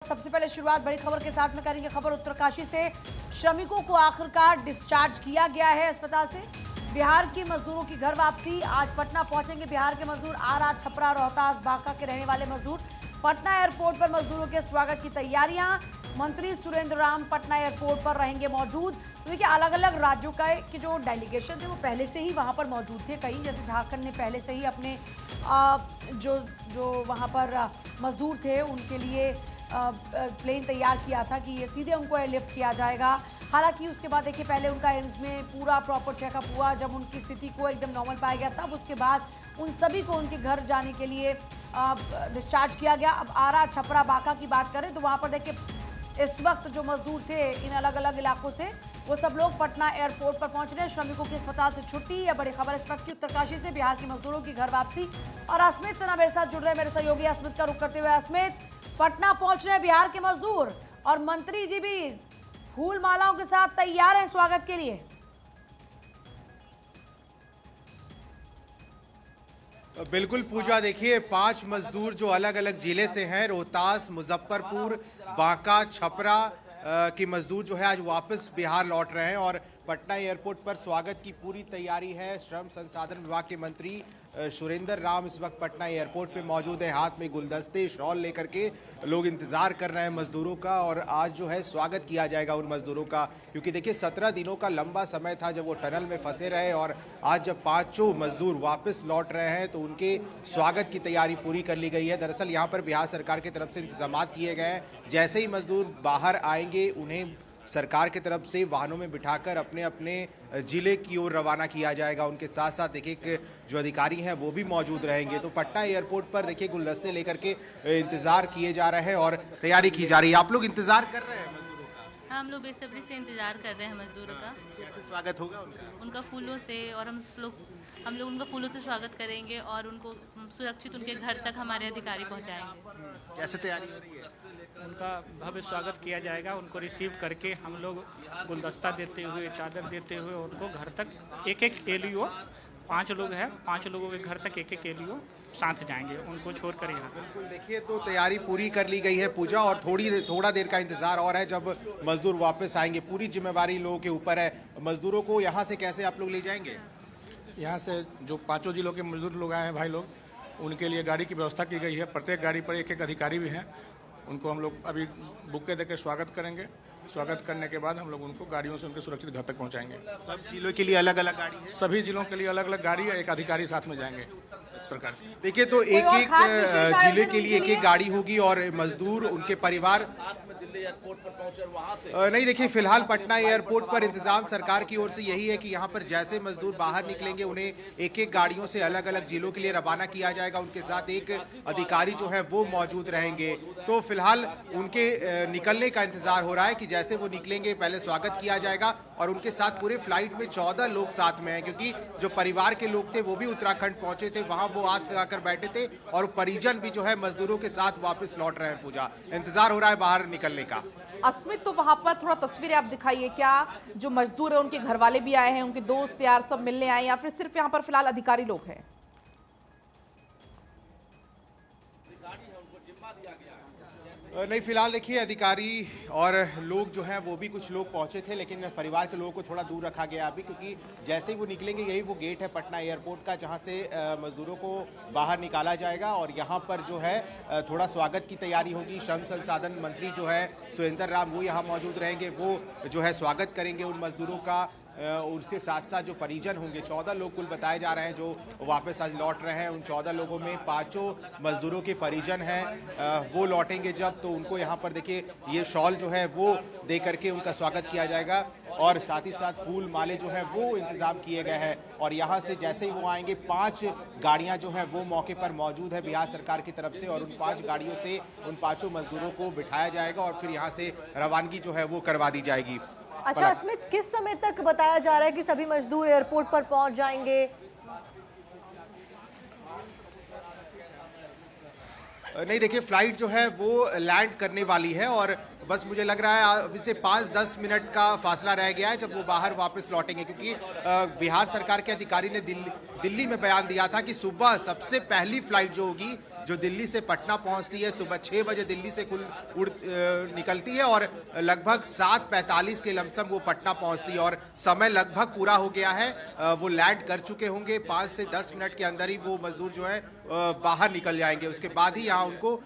सबसे पहले शुरुआत बड़ी खबर के साथ में करेंगे। खबर उत्तरकाशी से। श्रमिकों को आखिरकार डिस्चार्ज किया गया है अस्पताल से। बिहार की मजदूरों की घर वापसी। आज पटना पहुंचेंगे बिहार के मजदूर। आरा, छपरा, रोहतास, बांका के रहने वाले मजदूर। पटना एयरपोर्ट पर मजदूरों के स्वागत की तैयारियां। मंत्री सुरेंद्र राम पटना एयरपोर्ट पर रहेंगे मौजूद। तो देखिए, अलग अलग राज्यों के जो डेलीगेशन थे वो पहले से ही वहां पर मौजूद थे। कई जैसे झारखंड ने पहले से ही अपने जो वहां पर मजदूर थे उनके लिए प्लेन तैयार किया था कि ये सीधे उनको एयरलिफ्ट किया जाएगा। हालांकि उसके बाद देखिए, पहले उनका एम्स में पूरा प्रॉपर चेकअप हुआ। जब उनकी स्थिति को एकदम नॉर्मल पाया गया तब उसके बाद उन सभी को उनके घर जाने के लिए डिस्चार्ज किया गया। अब आरा, छपरा, बांका की बात करें तो वहां पर देखिए इस वक्त जो मजदूर थे इन अलग अलग इलाकों से वो सब लोग पटना एयरपोर्ट पर पहुंच रहे हैं। श्रमिकों की अस्पताल से छुट्टी। यह बड़ी खबर इस वक्त की उत्तरकाशी से। बिहार के मजदूरों की घर वापसी। और अस्मित सना मेरे साथ जुड़ रहे हैं, मेरे सहयोगी। अस्मित का रुख करते हुए अस्मित, पटना पहुंच रहे हैं बिहार के मजदूर और मंत्री जी भी फूल मालाओं के साथ तैयार हैं स्वागत के लिए। बिल्कुल पूजा, देखिए 5 मजदूर जो अलग अलग जिले से हैं, रोहतास, मुजफ्फरपुर, बांका, छपरा के मजदूर जो है आज वापस बिहार लौट रहे हैं और पटना एयरपोर्ट पर स्वागत की पूरी तैयारी है। श्रम संसाधन विभाग के मंत्री सुरेंद्र राम इस वक्त पटना एयरपोर्ट पे मौजूद हैं। हाथ में गुलदस्ते, शॉल लेकर के लोग इंतजार कर रहे हैं मजदूरों का और आज जो है स्वागत किया जाएगा उन मजदूरों का, क्योंकि देखिए 17 दिनों का लंबा समय था जब वो टनल में फंसे रहे और आज जब 5 मजदूर वापस लौट रहे हैं तो उनके स्वागत की तैयारी पूरी कर ली गई है। दरअसल यहाँ पर बिहार सरकार की तरफ से इंतजाम किए गए हैं। जैसे ही मजदूर बाहर आएंगे उन्हें सरकार की तरफ से वाहनों में बिठाकर अपने अपने जिले की ओर रवाना किया जाएगा। उनके साथ साथ एक जो अधिकारी हैं वो भी मौजूद रहेंगे। तो पटना एयरपोर्ट पर देखिए गुलदस्ते लेकर के इंतजार किए जा रहे हैं और तैयारी की जा रही है। आप लोग इंतजार कर रहे हैं मजदूरों का? हम लोग बेसब्री से इंतजार कर रहे हैं मजदूरों का। कैसे स्वागत होगा उनका फूलों से, और हम लोग उनका फूलों से स्वागत करेंगे और उनको सुरक्षित उनके घर तक हमारे अधिकारी पहुंचाएंगे। कैसे तैयारी हो रही है? उनका भव्य स्वागत किया जाएगा। उनको रिसीव करके हम लोग गुलदस्ता देते हुए, चादर देते हुए उनको घर तक एक एलियो, 5 लोग हैं, 5 लोगों के घर तक एक एलियो साथ जाएंगे उनको छोड़कर यहाँ। बिल्कुल, देखिए तो तैयारी पूरी कर ली गई है पूजा और थोड़ा देर का इंतजार और है जब मजदूर वापस आएंगे। पूरी जिम्मेवारी लोगों के ऊपर है। मजदूरों को यहाँ से कैसे आप लोग ले जाएंगे? यहाँ से जो 5 जिलों के मजदूर लोग आए हैं भाई लोग, उनके लिए गाड़ी की व्यवस्था की गई है। प्रत्येक गाड़ी पर एक अधिकारी भी हैं। उनको हम लोग अभी बुके देकर स्वागत करेंगे। स्वागत करने के बाद हम लोग उनको गाड़ियों से उनके सुरक्षित घर तक पहुँचाएंगे। सब जिलों के लिए अलग अलग गाड़ी है? सभी जिलों के लिए अलग अलग गाड़ी है, एक अधिकारी साथ में जाएंगे सरकार। देखिए तो एक जिले के लिए एक गाड़ी होगी और मजदूर उनके परिवार नहीं। देखिए फिलहाल पटना एयरपोर्ट पर इंतजाम सरकार की ओर से यही है कि यहाँ पर जैसे मजदूर बाहर निकलेंगे उन्हें एक गाड़ियों से अलग अलग जिलों के लिए रवाना किया जाएगा। उनके साथ एक अधिकारी जो है वो मौजूद रहेंगे। तो फिलहाल उनके निकलने का इंतजार हो रहा है कि जैसे वो निकलेंगे पहले स्वागत किया जाएगा और उनके साथ पूरे फ्लाइट में 14 लोग साथ में हैं, क्योंकि जो परिवार के लोग थे वो भी उत्तराखंड पहुंचे थे, वहां वो आस लगाकर बैठे थे और परिजन भी जो है मजदूरों के साथ वापस लौट रहे हैं। पूजा, इंतजार हो रहा है बाहर निकलने का। अस्मित, तो वहां पर थोड़ा तस्वीरें आप दिखाइए। क्या जो मजदूर है उनके घर वाले भी आए हैं, उनके दोस्त यार सब मिलने आए, या फिर सिर्फ यहाँ पर फिलहाल अधिकारी लोग हैं? नहीं, फिलहाल देखिए अधिकारी और लोग जो हैं वो भी कुछ लोग पहुंचे थे, लेकिन परिवार के लोगों को थोड़ा दूर रखा गया अभी, क्योंकि जैसे ही वो निकलेंगे यही वो गेट है पटना एयरपोर्ट का जहां से मजदूरों को बाहर निकाला जाएगा और यहां पर जो है थोड़ा स्वागत की तैयारी होगी। श्रम संसाधन मंत्री जो है सुरेंद्र राम वो यहाँ मौजूद रहेंगे। वो जो है स्वागत करेंगे उन मजदूरों का। उसके साथ साथ जो परिजन होंगे, 14 लोग कुल बताए जा रहे हैं जो वापस आज लौट रहे हैं। उन 14 लोगों में 5 मजदूरों के परिजन हैं। वो लौटेंगे जब तो उनको यहाँ पर देखिए ये शॉल जो है वो दे करके उनका स्वागत किया जाएगा और साथ ही साथ फूल माले जो है वो इंतजाम किए गए हैं। और यहाँ से जैसे ही वो आएंगे 5 गाड़ियाँ जो है वो मौके पर मौजूद है बिहार सरकार की तरफ से और उन 5 गाड़ियों से उन 5 मजदूरों को बिठाया जाएगा और फिर यहाँ से रवानगी जो है वो करवा दी जाएगी। अच्छा अस्मित, किस समय तक बताया जा रहा है कि सभी मजदूर एयरपोर्ट पर पहुंच जाएंगे? नहीं, देखिए फ्लाइट जो है वो लैंड करने वाली है और बस मुझे लग रहा है अभी से 5-10 मिनट का फासला रह गया है जब वो बाहर वापस लौटेंगे, क्योंकि बिहार सरकार के अधिकारी ने दिल्ली में बयान दिया था कि सुबह सबसे पहली फ्लाइट जो होगी जो दिल्ली से पटना पहुंचती है। सुबह 6 बजे दिल्ली से निकलती है और लगभग 7:45 के लमसम वो पटना पहुंचती है और समय लगभग पूरा हो गया है। वो लैंड कर चुके होंगे। 5 से 10 मिनट के अंदर ही वो मजदूर जो है बाहर निकल जाएंगे। उसके बाद ही यहाँ उनको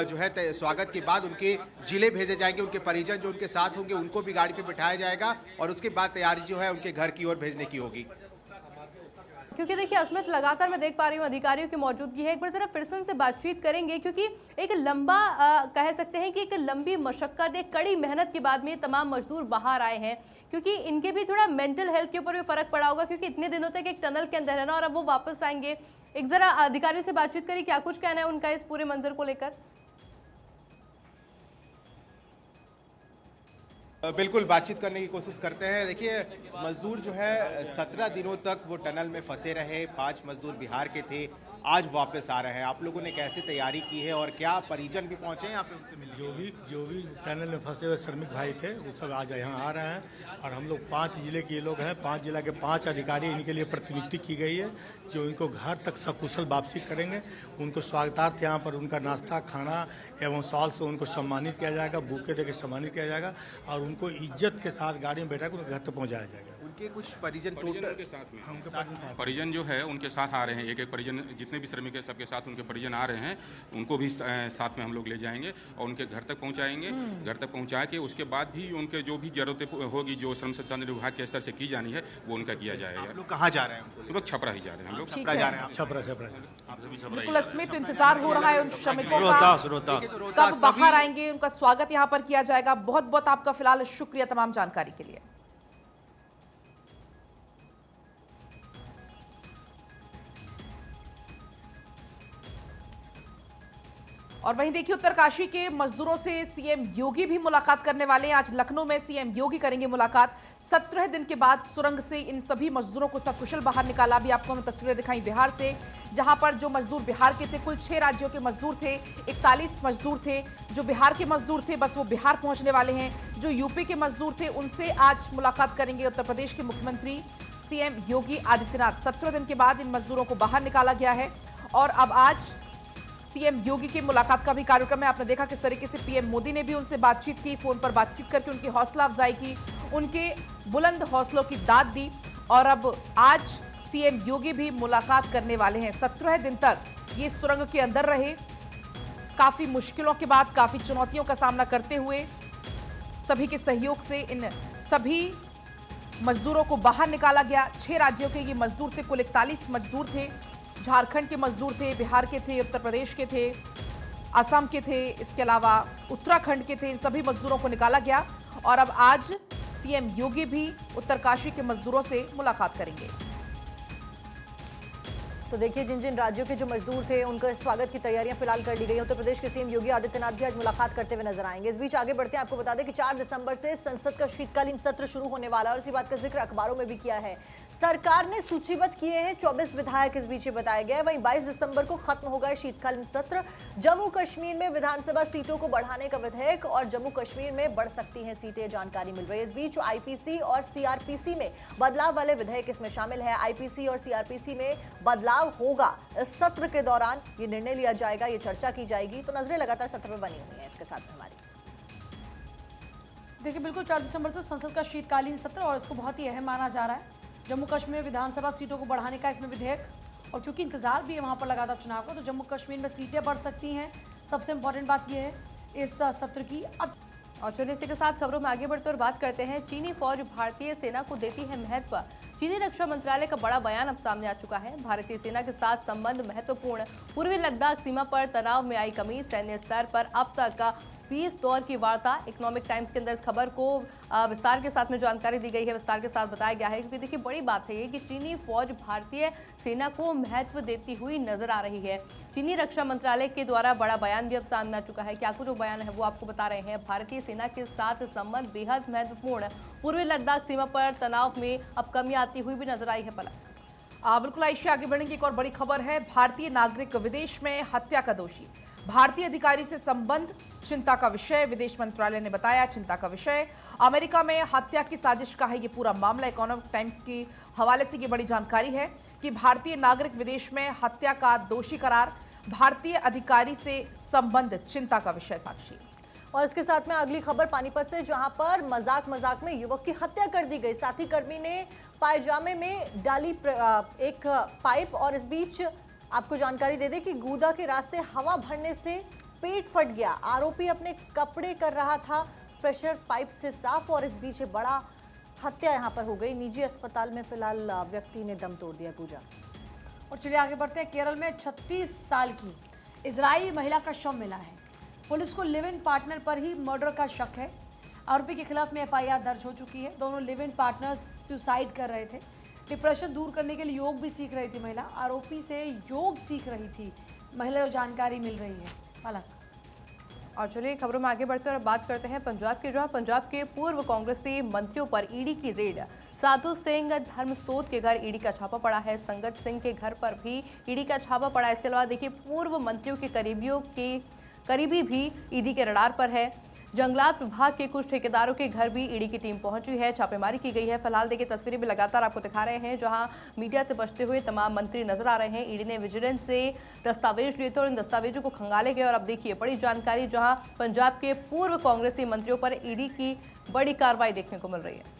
जो है स्वागत के बाद उनके जिले भेजे जाएंगे। उनके परिजन जो उनके साथ होंगे उनको भी गाड़ी पे बिठाया जाएगा और उसके बाद तैयारी जो है उनके घर की ओर भेजने की होगी। क्योंकि देखिए अस्मित, लगातार मैं देख पा रही हूँ अधिकारियों की मौजूदगी है। एक बार जरा फिर से उनसे बातचीत करेंगे, क्योंकि एक लंबा कह सकते हैं कि एक लंबी मशक्कत, एक कड़ी मेहनत के बाद में तमाम मजदूर बाहर आए हैं, क्योंकि इनके भी थोड़ा मेंटल हेल्थ के ऊपर भी फर्क पड़ा होगा, क्योंकि इतने दिनों तक एक टनल के अंदर है ना, और अब वो वापस आएंगे। एक जरा अधिकारियों से बातचीत करिए, क्या कुछ कहना है उनका इस पूरे मंजर को लेकर। बिल्कुल बातचीत करने की कोशिश करते हैं। देखिए, मजदूर जो है 17 दिनों तक वो टनल में फंसे रहे। 5 मजदूर बिहार के थे, आज वापस आ रहे हैं। आप लोगों ने कैसे तैयारी की है और क्या परिजन भी पहुंचे हैं यहाँ पे उनसे मिलने? जो भी टनल में फंसे हुए श्रमिक भाई थे वो सब आज यहाँ आ रहे हैं और हम लोग 5 जिले के लोग हैं। 5 जिला के 5 अधिकारी इनके लिए प्रतिनियुक्ति की गई है, जो इनको घर तक सकुशल वापसी करेंगे। उनको स्वागतार्थ यहाँ पर उनका नाश्ता, खाना एवं शॉल से उनको सम्मानित किया जाएगा, बुके देकर सम्मानित किया जाएगा और उनको इज्जत के साथ गाड़ी में बैठा कर उनके घर तक पहुँचाया जाएगा। उनके कुछ परिजन टोटल के साथ में परिजन जो है उनके साथ आ रहे हैं। एक परिजन जितने भी श्रमिक है सबके साथ उनके परिजन आ रहे हैं। उनको भी साथ में हम लोग ले जाएंगे और उनके घर तक पहुंचाएंगे। घर तक पहुंचा के उसके बाद भी उनके जो भी जरूरतें होगी, जो श्रम संसाधन विभाग के स्तर से की जानी है, वो उनका किया जाएगा। लोग कहाँ जा रहे हैं? हम लोग छपरा ही जा रहे हैं। हम लोग छपरा जा रहे हैं। छपरा बिल्कुल अस्मित, तो इंतजार हो रहा है उन श्रमिकों का, कब बाहर आएंगे, उनका स्वागत यहाँ पर किया जाएगा। बहुत बहुत आपका फिलहाल शुक्रिया तमाम जानकारी के लिए। और वहीं देखिए, उत्तरकाशी के मजदूरों से सीएम योगी भी मुलाकात करने वाले हैं। आज लखनऊ में सीएम योगी करेंगे मुलाकात। 17 दिन के बाद सुरंग से इन सभी मजदूरों को सकुशल बाहर निकाला। अभी आपको हमने तस्वीरें दिखाई बिहार से, जहां पर जो मजदूर बिहार के थे, कुल 6 राज्यों के मजदूर थे, 41 मजदूर थे जो बिहार के मजदूर थे, बस वो बिहार पहुंचने वाले हैं। जो यूपी के मजदूर थे उनसे आज मुलाकात करेंगे उत्तर प्रदेश के मुख्यमंत्री सीएम योगी आदित्यनाथ। 17 दिन के बाद इन मजदूरों को बाहर निकाला गया है और अब आज सीएम योगी की मुलाकात का भी कार्यक्रम है। आपने देखा किस तरीके से पीएम मोदी ने भी उनसे बातचीत की, फोन पर बातचीत करके उनकी हौसला अफजाई की, उनके बुलंद हौसलों की दाद दी और अब आज सीएम योगी भी मुलाकात करने वाले हैं। 17 दिन तक ये सुरंग के अंदर रहे, काफी मुश्किलों के बाद, काफी चुनौतियों का सामना करते हुए सभी के सहयोग से इन सभी मजदूरों को बाहर निकाला गया। 6 राज्यों के ये मजदूर थे, कुल 41 मजदूर थे। झारखंड के मजदूर थे, बिहार के थे, उत्तर प्रदेश के थे, असम के थे, इसके अलावा उत्तराखंड के थे। इन सभी मजदूरों को निकाला गया और अब आज सीएम योगी भी उत्तरकाशी के मजदूरों से मुलाकात करेंगे। तो देखिए, जिन जिन राज्यों के जो मजदूर थे उनका स्वागत की तैयारियां फिलहाल कर ली गई हैं। उत्तर प्रदेश के सीएम योगी आदित्यनाथ भी आज मुलाकात करते हुए नजर आएंगे। इस बीच आगे बढ़ते हैं, आपको बता दें कि 4 दिसंबर से संसद का शीतकालीन सत्र शुरू होने वाला है और इसी बात का जिक्र अखबारों में भी किया है। सरकार ने सूचीबद्ध किए हैं 24 विधायक, इस बीच बताया गया है। वहीं 22 दिसंबर को खत्म होगा शीतकालीन सत्र। जम्मू कश्मीर में विधानसभा सीटों को बढ़ाने का विधेयक और जम्मू कश्मीर में बढ़ सकती है सीटें, जानकारी मिल रही है। इस बीच आईपीसी और सीआरपीसी में बदलाव वाले विधेयक इसमें शामिल है। आईपीसी और सीआरपीसी में बदलाव होगा। इस सत्र के दौरान ये निर्णय लिया जाएगा, ये चर्चा की जाएगी। तो नजरें लगातार सत्र पर बनी हुई हैं इसके साथ में हमारी। देखिए, बिल्कुल 4 दिसंबर तक संसद का शीतकालीन सत्र और इसको बहुत ही अहम माना जा रहा है। जम्मू कश्मीर विधानसभा सीटों को बढ़ाने का इसमें विधेयक, और क्योंकि इंतजार भी है वहां पर लगातार चुनाव का, तो जम्मू कश्मीर में सीटें बढ़ सकती हैं। सबसे इंपॉर्टेंट बात यह है इस सत्र की। अब और चलिए इसी के साथ खबरों में आगे बढ़ते और बात करते हैं। चीनी फौज भारतीय सेना को देती है महत्व। चीनी रक्षा मंत्रालय का बड़ा बयान अब सामने आ चुका है। भारतीय सेना के साथ संबंध महत्वपूर्ण। पूर्वी लद्दाख सीमा पर तनाव में आई कमी। सैन्य स्तर पर अब तक का 20 दौर की वार्ता। इकोनॉमिक टाइम्स के अंदर इस खबर को विस्तार के साथ में जानकारी दी गई है, विस्तार के साथ बताया गया है, क्योंकि देखिए बड़ी बात है ये कि चीनी फौज भारतीय सेना को महत्व देती हुई नजर आ रही है। चीनी रक्षा मंत्रालय के द्वारा बड़ा बयान भी अब सामने आ चुका है। क्या कुछ बयान है वो आपको बता रहे हैं। भारतीय सेना के साथ संबंध बेहद महत्वपूर्ण। पूर्वी लद्दाख सीमा पर तनाव में अब कमी आती हुई भी नजर आई है। पलक बिल्कुल आयशा, आगे बढ़ने की एक और बड़ी खबर है। भारतीय नागरिक विदेश में हत्या का दोषी। भारतीय अधिकारी से संबंध चिंता का विषय, विदेश मंत्रालय ने बताया चिंता का विषय। अमेरिका में हत्या की साजिश का है ये पूरा मामला। इकोनॉमिक टाइम्स के हवाले से ये बड़ी जानकारी है कि भारतीय नागरिक विदेश में हत्या का दोषी करार। भारतीय अधिकारी से संबंध चिंता का विषय। साक्षी। और इसके साथ में अगली खबर पानीपत से, जहां पर मजाक में युवक की हत्या कर दी गई। साथी कर्मी ने पायजामे में डाली एक पाइप, और इस बीच आपको जानकारी दे दें कि गूदा के रास्ते हवा भरने से पेट फट गया। आरोपी अपने कपड़े कर रहा था प्रेशर पाइप से साफ, और इस बीच बड़ा हत्या यहां पर हो गई। निजी अस्पताल में फिलहाल व्यक्ति ने दम तोड़ दिया। पूजा। और चलिए आगे बढ़ते हैं। केरल में 36 साल की इजरायली महिला का शव मिला है। पुलिस को लिव इन पार्टनर पर ही मर्डर का शक है। आरोपी के खिलाफ में एफआईआर दर्ज हो चुकी है। दोनों लिव इन पार्टनर्स सुसाइड कर रहे थे। डिप्रेशन दूर करने के लिए योग भी सीख रही थी महिला। आरोपी से योग सीख रही थी महिला, जो जानकारी मिल रही है। पलक। और चलिए खबरों में आगे बढ़ते हैं और बात करते हैं पंजाब के, जहां पंजाब के पूर्व कांग्रेसी मंत्रियों पर ईडी की रेड। साधु सिंह धर्मसोत के घर ईडी का छापा पड़ा है। संगत सिंह के घर पर भी ईडी का छापा पड़ा है। इसके अलावा देखिए पूर्व मंत्रियों के करीबी भी ईडी के रडार पर है। जंगलात विभाग के कुछ ठेकेदारों के घर भी ईडी की टीम पहुंची है, छापेमारी की गई है। फिलहाल देखिए तस्वीरें भी लगातार आपको दिखा रहे हैं, जहां मीडिया से बचते हुए तमाम मंत्री नजर आ रहे हैं। ईडी ने विजिलेंस से दस्तावेज लिए थे और इन दस्तावेजों को खंगाले गए। और अब देखिए बड़ी जानकारी, जहां पंजाब के पूर्व कांग्रेसी मंत्रियों पर ईडी की बड़ी कार्रवाई देखने को मिल रही है।